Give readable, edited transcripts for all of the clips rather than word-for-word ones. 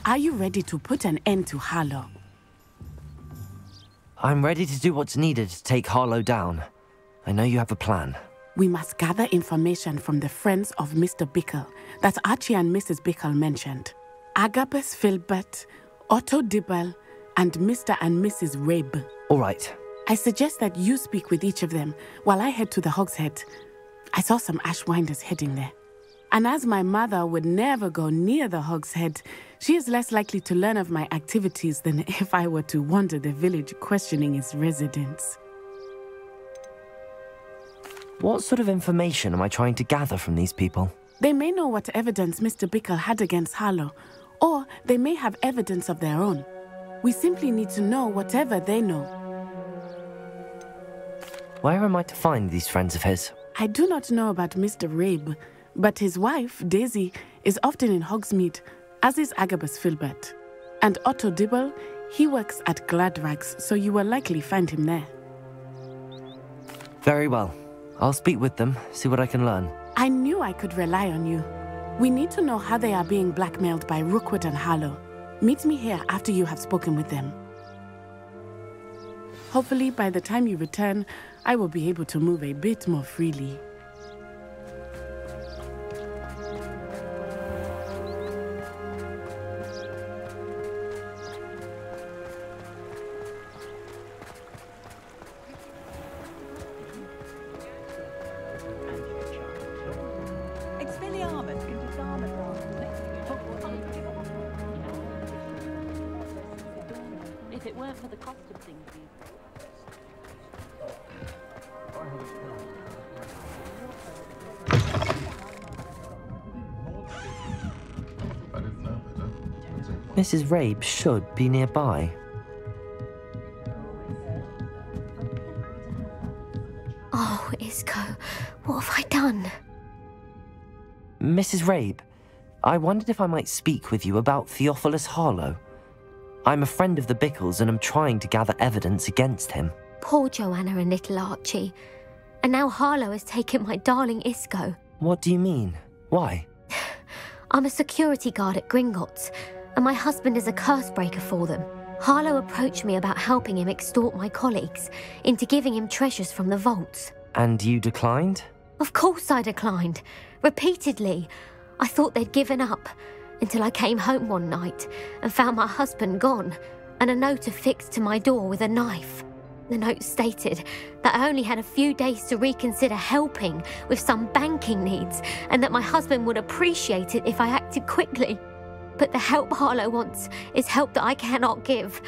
Are you ready to put an end to Harlow? I'm ready to do what's needed to take Harlow down. I know you have a plan. We must gather information from the friends of Mr. Bickle that Archie and Mrs. Bickle mentioned. Agabus Filbert, Otto Dibble, and Mr. and Mrs. Rabe. All right. I suggest that you speak with each of them while I head to the Hogshead. I saw some Ashwinders heading there. And as my mother would never go near the Hogshead, she is less likely to learn of my activities than if I were to wander the village questioning its residents. What sort of information am I trying to gather from these people? They may know what evidence Mr. Bickle had against Harlow, or they may have evidence of their own. We simply need to know whatever they know. Where am I to find these friends of his? I do not know about Mr. Rabe, but his wife, Daisy, is often in Hogsmeade, as is Agabus Filbert. And Otto Dibble, he works at Gladrags, so you will likely find him there. Very well. I'll speak with them, see what I can learn. I knew I could rely on you. We need to know how they are being blackmailed by Rookwood and Harlow. Meet me here after you have spoken with them. Hopefully, by the time you return, I will be able to move a bit more freely. If it weren't for the cost of things, Mrs. Rabe should be nearby. Oh, Isco, what have I done? Mrs. Rabe, I wondered if I might speak with you about Theophilus Harlow. I'm a friend of the Bickles and I'm trying to gather evidence against him. Poor Joanna and little Archie. And now Harlow has taken my darling Isco. What do you mean? Why? I'm a security guard at Gringotts, and my husband is a curse breaker for them. Harlow approached me about helping him extort my colleagues into giving him treasures from the vaults. And you declined? Of course I declined. Repeatedly. I thought they'd given up, until I came home one night and found my husband gone, and a note affixed to my door with a knife. The note stated that I only had a few days to reconsider helping with some banking needs, and that my husband would appreciate it if I acted quickly. But the help Harlow wants is help that I cannot give,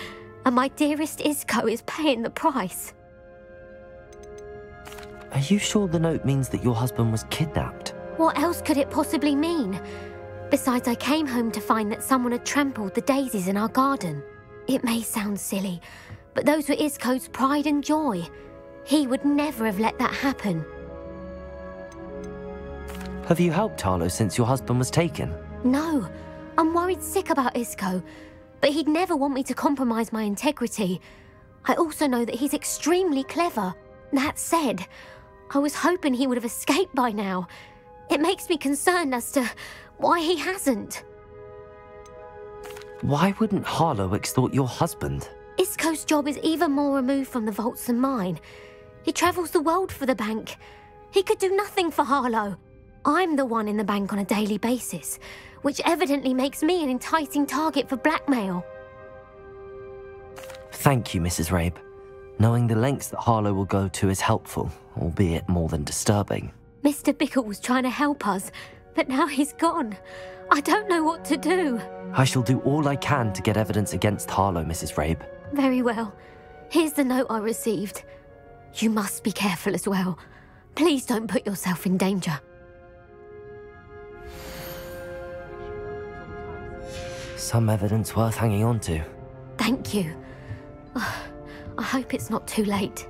and my dearest Isco is paying the price. Are you sure the note means that your husband was kidnapped? What else could it possibly mean? Besides, I came home to find that someone had trampled the daisies in our garden. It may sound silly, but those were Isco's pride and joy. He would never have let that happen. Have you helped Harlow since your husband was taken? No, I'm worried sick about Isco, but he'd never want me to compromise my integrity. I also know that he's extremely clever. That said, I was hoping he would have escaped by now. It makes me concerned as to why he hasn't. Why wouldn't Harlow extort your husband? Isco's job is even more removed from the vaults than mine. He travels the world for the bank. He could do nothing for Harlow. I'm the one in the bank on a daily basis, which evidently makes me an enticing target for blackmail. Thank you, Mrs. Rabe. Knowing the lengths that Harlow will go to is helpful, albeit more than disturbing. Mr. Bickle was trying to help us, but now he's gone. I don't know what to do. I shall do all I can to get evidence against Harlow, Mrs. Rabe. Very well. Here's the note I received. You must be careful as well. Please don't put yourself in danger. Some evidence worth hanging on to. Thank you. I hope it's not too late.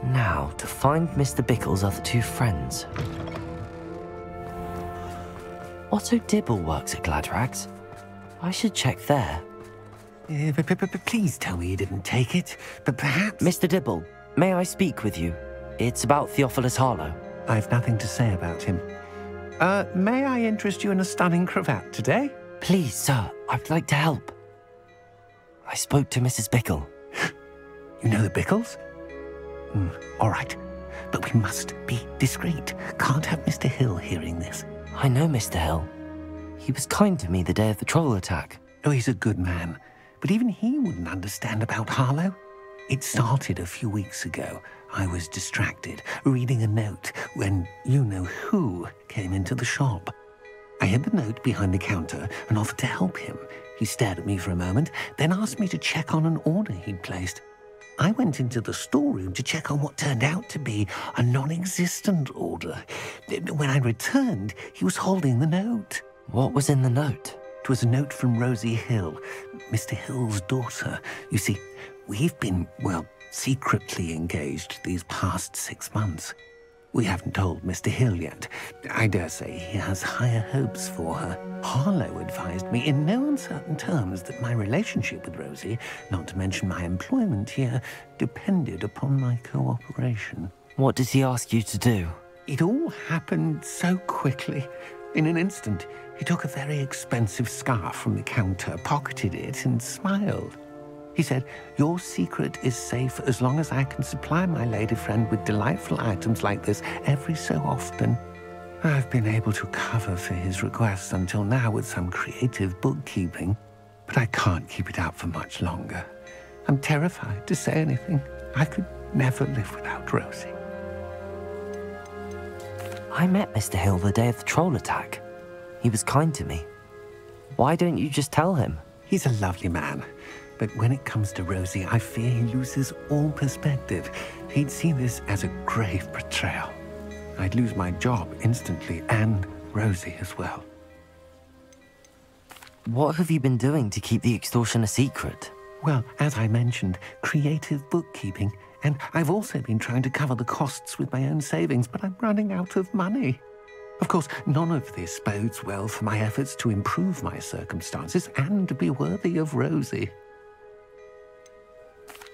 Now, to find Mr. Bickle's other two friends. Otto Dibble works at Gladrags. I should check there. Please tell me you didn't take it, but perhaps... Mr. Dibble, may I speak with you? It's about Theophilus Harlow. I've nothing to say about him. May I interest you in a stunning cravat today? Please, sir, I'd like to help. I spoke to Mrs. Bickle. You know the Bickles? All right. But we must be discreet. Can't have Mr. Hill hearing this. I know Mr. Hill. He was kind to me the day of the troll attack. Oh, he's a good man. But even he wouldn't understand about Harlow. It started a few weeks ago. I was distracted, reading a note, when you-know-who came into the shop. I hid the note behind the counter and offered to help him. He stared at me for a moment, then asked me to check on an order he'd placed. I went into the storeroom to check on what turned out to be a non-existent order. When I returned, he was holding the note. What was in the note? It was a note from Rosie Hill, Mr. Hill's daughter. You see, we've been, well, secretly engaged these past 6 months. We haven't told Mr. Hill yet. I dare say he has higher hopes for her. Harlow advised me in no uncertain terms that my relationship with Rosie, not to mention my employment here, depended upon my cooperation. What did he ask you to do? It all happened so quickly. In an instant, he took a very expensive scarf from the counter, pocketed it, and smiled. He said, "Your secret is safe as long as I can supply my lady friend with delightful items like this every so often." I've been able to cover for his requests until now with some creative bookkeeping, but I can't keep it up for much longer. I'm terrified to say anything. I could never live without Rosie. I met Mr. Hill the day of the troll attack. He was kind to me. Why don't you just tell him? He's a lovely man. But when it comes to Rosie, I fear he loses all perspective. He'd see this as a grave betrayal. I'd lose my job instantly, and Rosie as well. What have you been doing to keep the extortion a secret? Well, as I mentioned, creative bookkeeping. And I've also been trying to cover the costs with my own savings, but I'm running out of money. Of course, none of this bodes well for my efforts to improve my circumstances and to be worthy of Rosie.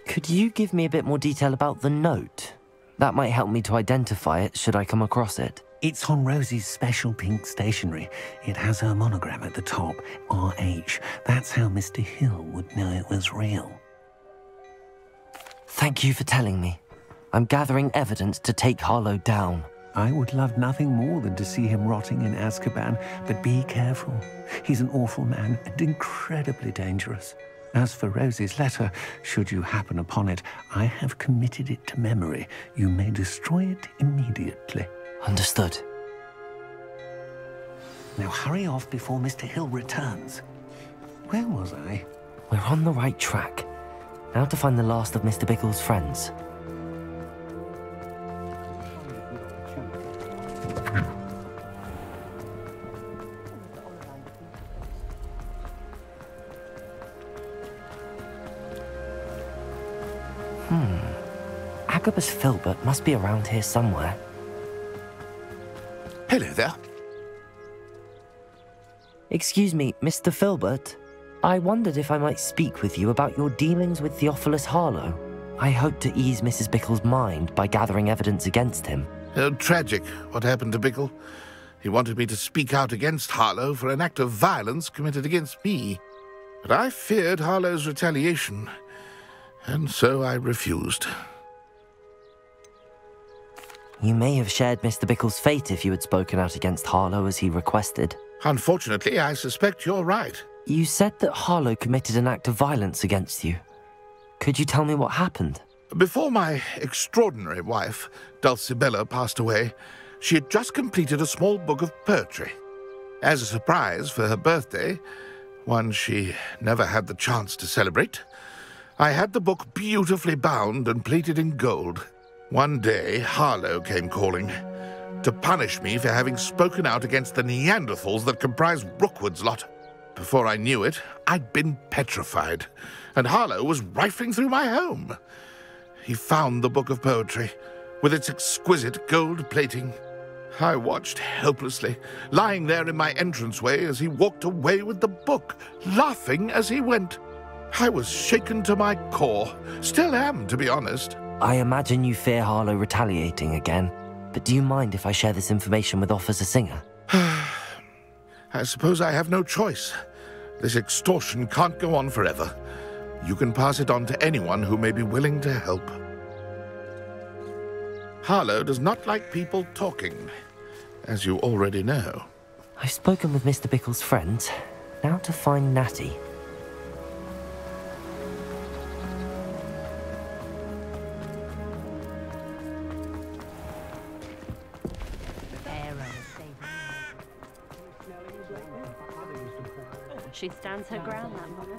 Could you give me a bit more detail about the note? That might help me to identify it should I come across it. It's on Rosie's special pink stationery. It has her monogram at the top, RH. That's how Mr. Hill would know it was real. Thank you for telling me. I'm gathering evidence to take Harlow down. I would love nothing more than to see him rotting in Azkaban, but be careful. He's an awful man and incredibly dangerous. As for Rosie's letter, should you happen upon it, I have committed it to memory. You may destroy it immediately. Understood. Now hurry off before Mr. Hill returns. Where was I? We're on the right track. Now to find the last of Mr. Bickle's friends. Agabus Filbert must be around here somewhere. Hello there. Excuse me, Mr. Filbert. I wondered if I might speak with you about your dealings with Theophilus Harlow. I hope to ease Mrs. Bickle's mind by gathering evidence against him. Tragic, what happened to Bickle. He wanted me to speak out against Harlow for an act of violence committed against me. But I feared Harlow's retaliation, and so I refused. You may have shared Mr. Bickle's fate if you had spoken out against Harlow as he requested. Unfortunately, I suspect you're right. You said that Harlow committed an act of violence against you. Could you tell me what happened? Before my extraordinary wife, Dulcibella, passed away, she had just completed a small book of poetry. As a surprise for her birthday, one she never had the chance to celebrate, I had the book beautifully bound and plated in gold. One day, Harlow came calling to punish me for having spoken out against the Neanderthals that comprised Rookwood's lot. Before I knew it, I'd been petrified, and Harlow was rifling through my home. He found the book of poetry, with its exquisite gold plating. I watched helplessly, lying there in my entranceway as he walked away with the book, laughing as he went. I was shaken to my core, still am, to be honest. I imagine you fear Harlow retaliating again, but do you mind if I share this information with Officer Singer? I suppose I have no choice. This extortion can't go on forever. You can pass it on to anyone who may be willing to help. Harlow does not like people talking, as you already know. I've spoken with Mr. Bickle's friends. Now to find Natty. She stands her ground, that mother.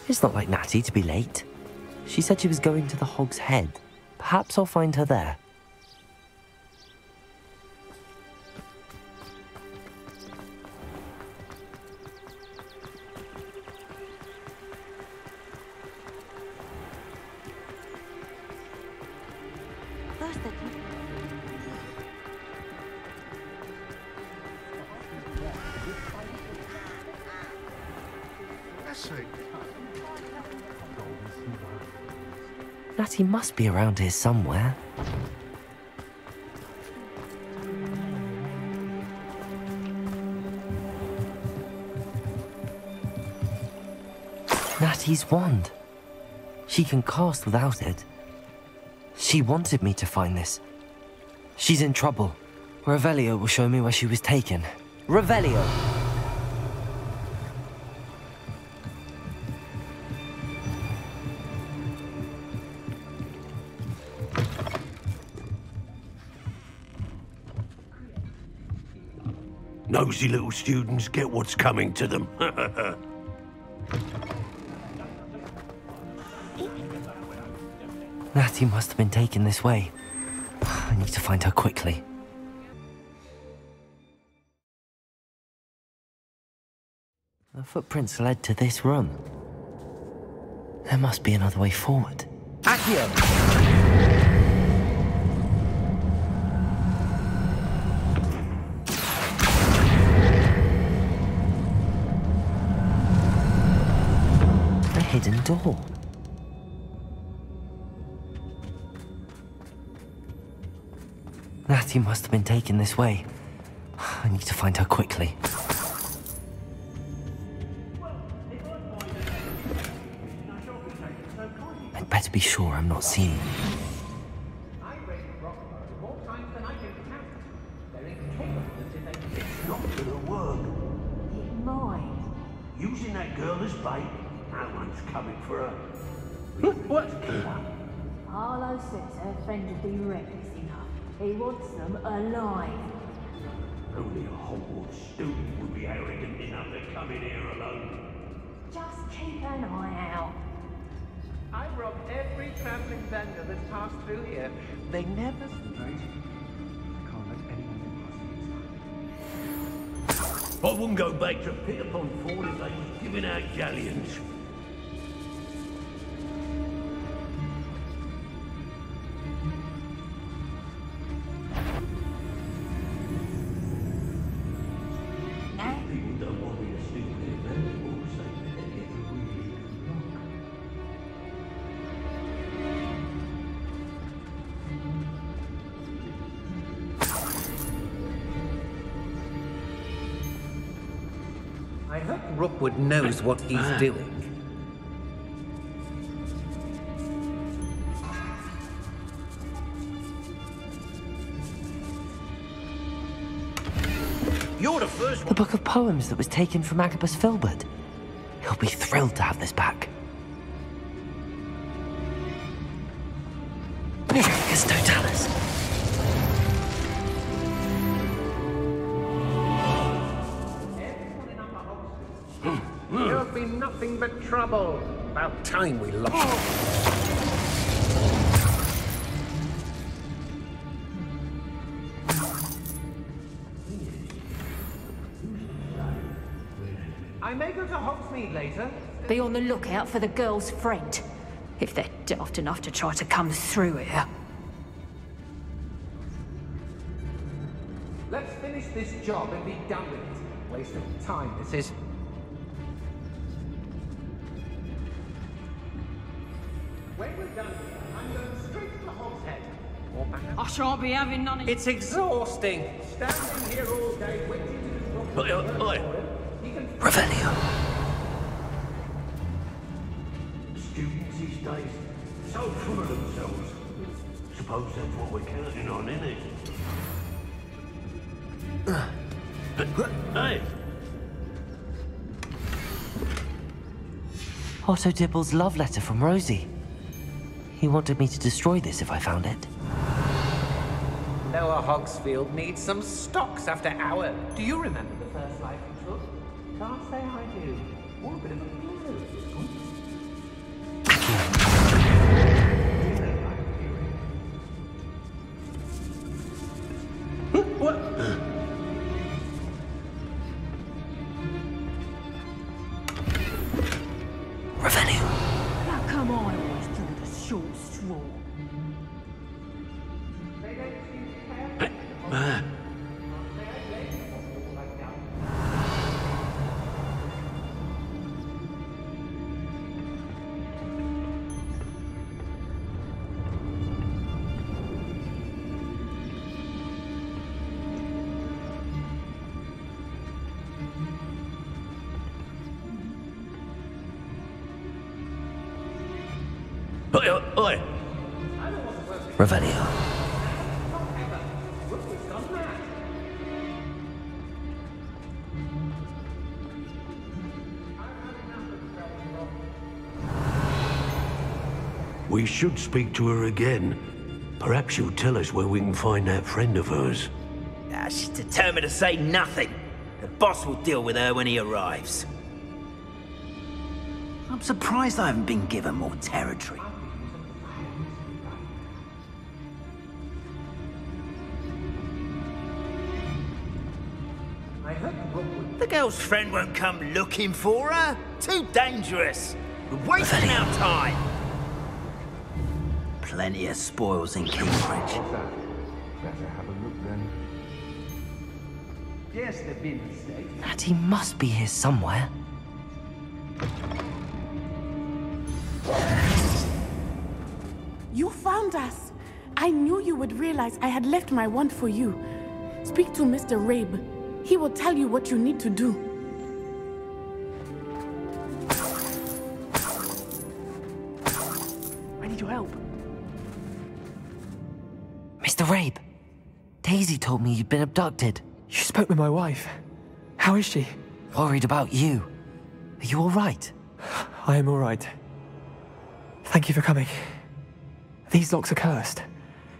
It's not like Natty to be late. She said she was going to the Hog's Head. Perhaps I'll find her there. Natty must be around here somewhere. Natty's wand. She can cast without it. She wanted me to find this. She's in trouble. Revelio will show me where she was taken. Revelio! Nosy little students get what's coming to them. Natty must have been taken this way. I need to find her quickly. The footprints led to this room. There must be another way forward. Accio! Hidden door. Natty must have been taken this way. I need to find her quickly. I'd better be sure I'm not seen. It's not gonna work. It might. Using that girl as bait. No one's coming for her. What? Harlow says her friend would be reckless enough. He wants them alive. Only a Hogwarts student would be arrogant enough to come in here alone. Just keep an eye out. I rob every traveling vendor that's passed through here. They never straight. I can't let anyone pass this time. I wouldn't go back to Pierpont Ford if they was giving out galleons. People don't want me to steal their valuables, so they get a really good knock. I hope Rookwood knows what he's doing. You're the first The one. book of poems that was taken from Agabus Filbert. He'll be thrilled to have this back. It's Totalis. There'll be nothing but trouble. About time we lost. I may go to Hogsmeade later. Be on the lookout for the girl's friend, if they're daft enough to try to come through here. Let's finish this job and be done with it. Waste of time, this is. When we're done here, I'm going straight to the Hogshead. Or back I shan't be having none of It's exhausting. Standing here all day waiting to Revelio. Students these days, so full of themselves. Suppose that's what we're counting on, innit? Hey! Otto Dibble's love letter from Rosie. He wanted me to destroy this if I found it. Lower Hogsfield needs some stocks after our... Do you remember the first life you took? Can't say I do. Or a bit of a blue. What? Revelio. How come I always pull the short straw? Oi! Revelio. We should speak to her again. Perhaps she'll tell us where we can find that friend of hers. She's determined to say nothing. The boss will deal with her when he arrives. I'm surprised I haven't been given more territory. The girl's friend won't come looking for her. Too dangerous. We're wasting our time. Plenty of spoils in Kingsbridge. Better have a look then. Yes, there've been mistakes. Natty must be here somewhere. You found us. I knew you would realize I had left my wand for you. Speak to Mr. Rabe. He will tell you what you need to do. I need your help. Mr. Rabe, Daisy told me you'd been abducted. You spoke with my wife. How is she? Worried about you. Are you all right? I am all right. Thank you for coming. These locks are cursed,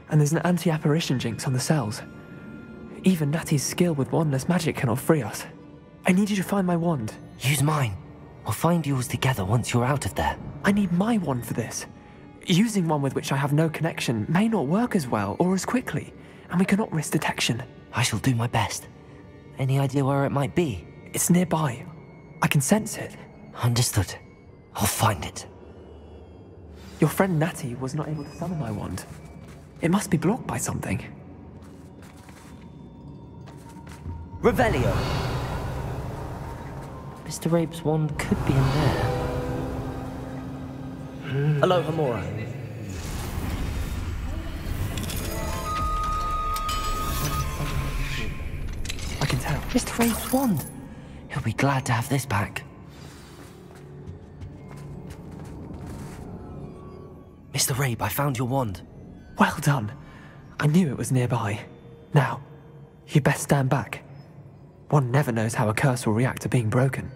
and there's an anti-apparition jinx on the cells. Even Natty's skill with wandless magic cannot free us. I need you to find my wand. Use mine. We'll find yours together once you're out of there. I need my wand for this. Using one with which I have no connection may not work as well or as quickly, and we cannot risk detection. I shall do my best. Any idea where it might be? It's nearby. I can sense it. Understood. I'll find it. Your friend Natty was not able to summon my wand. It must be blocked by something. Revelio. Mr. Rabe's wand could be in there. Hello, Hamora. I can tell. Mr. Rabe's wand. He'll be glad to have this back. Mr. Rabe, I found your wand. Well done. I knew it was nearby. Now, you best stand back. One never knows how a curse will react to being broken.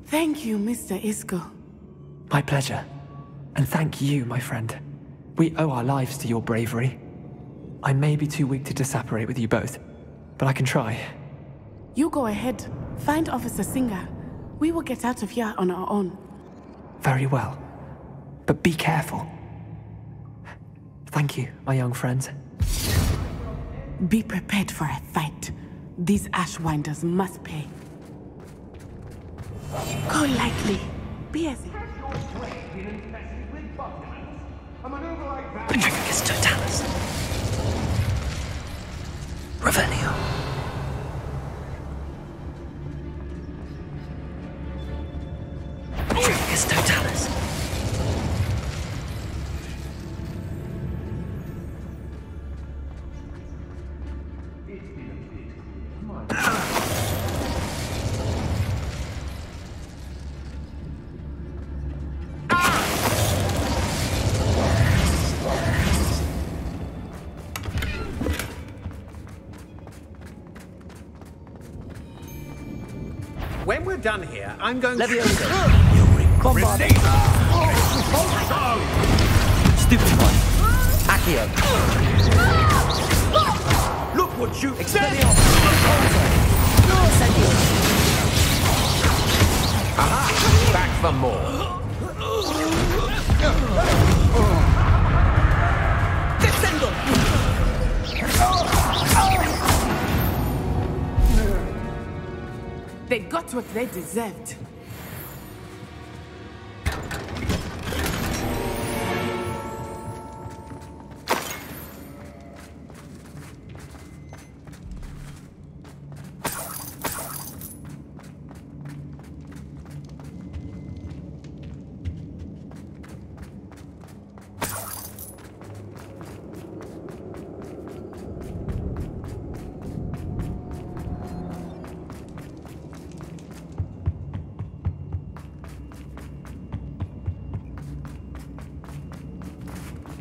Thank you, Mr. Isco. My pleasure. And thank you, my friend. We owe our lives to your bravery. I may be too weak to disapparate with you both, but I can try. You go ahead. Find Officer Singer. We will get out of here on our own. Very well. But be careful. Thank you, my young friends. Be prepared for a fight. These Ashwinders must pay. Go lightly. Be easy. Patricus Totalis. Revelio. Patricus Totalis. When we're done here, I'm going Leviosa. Bombard. Stupid one. Accio. Look what you Expelliarmus. Incendio. Aha! Back for more. They got what they deserved.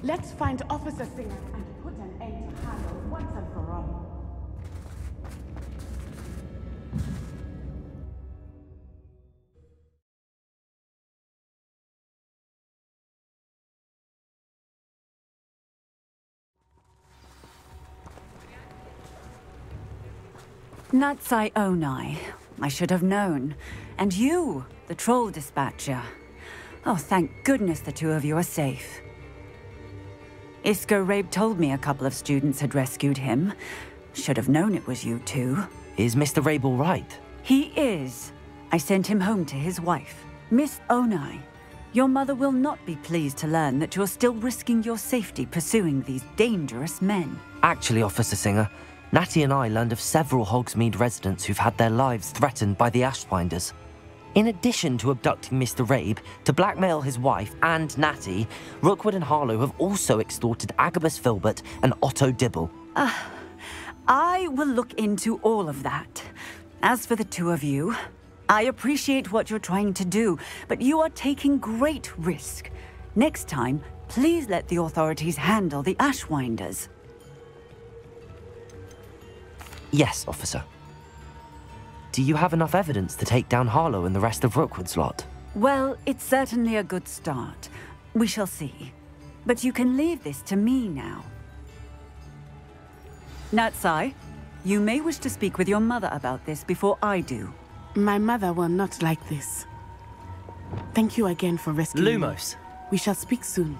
Let's find Officer Singer and put an end to Harlow once and for all. Natsai Onai. I should have known. And you, the troll dispatcher. Oh, thank goodness the two of you are safe. Isco Rabe told me a couple of students had rescued him. Should have known it was you two. Is Mr. Rabe all right? He is. I sent him home to his wife. Miss Onai, your mother will not be pleased to learn that you're still risking your safety pursuing these dangerous men. Actually, Officer Singer, Natty and I learned of several Hogsmeade residents who've had their lives threatened by the Ashwinders. In addition to abducting Mr. Rabe, to blackmail his wife and Natty, Rookwood and Harlow have also extorted Agabus Filbert and Otto Dibble. I will look into all of that. As for the two of you, I appreciate what you're trying to do, but you are taking great risk. Next time, please let the authorities handle the Ashwinders. Yes, officer. Do you have enough evidence to take down Harlow and the rest of Rookwood's lot? Well, it's certainly a good start. We shall see. But you can leave this to me now. Natsai, you may wish to speak with your mother about this before I do. My mother will not like this. Thank you again for rescuing me. Lumos. We shall speak soon.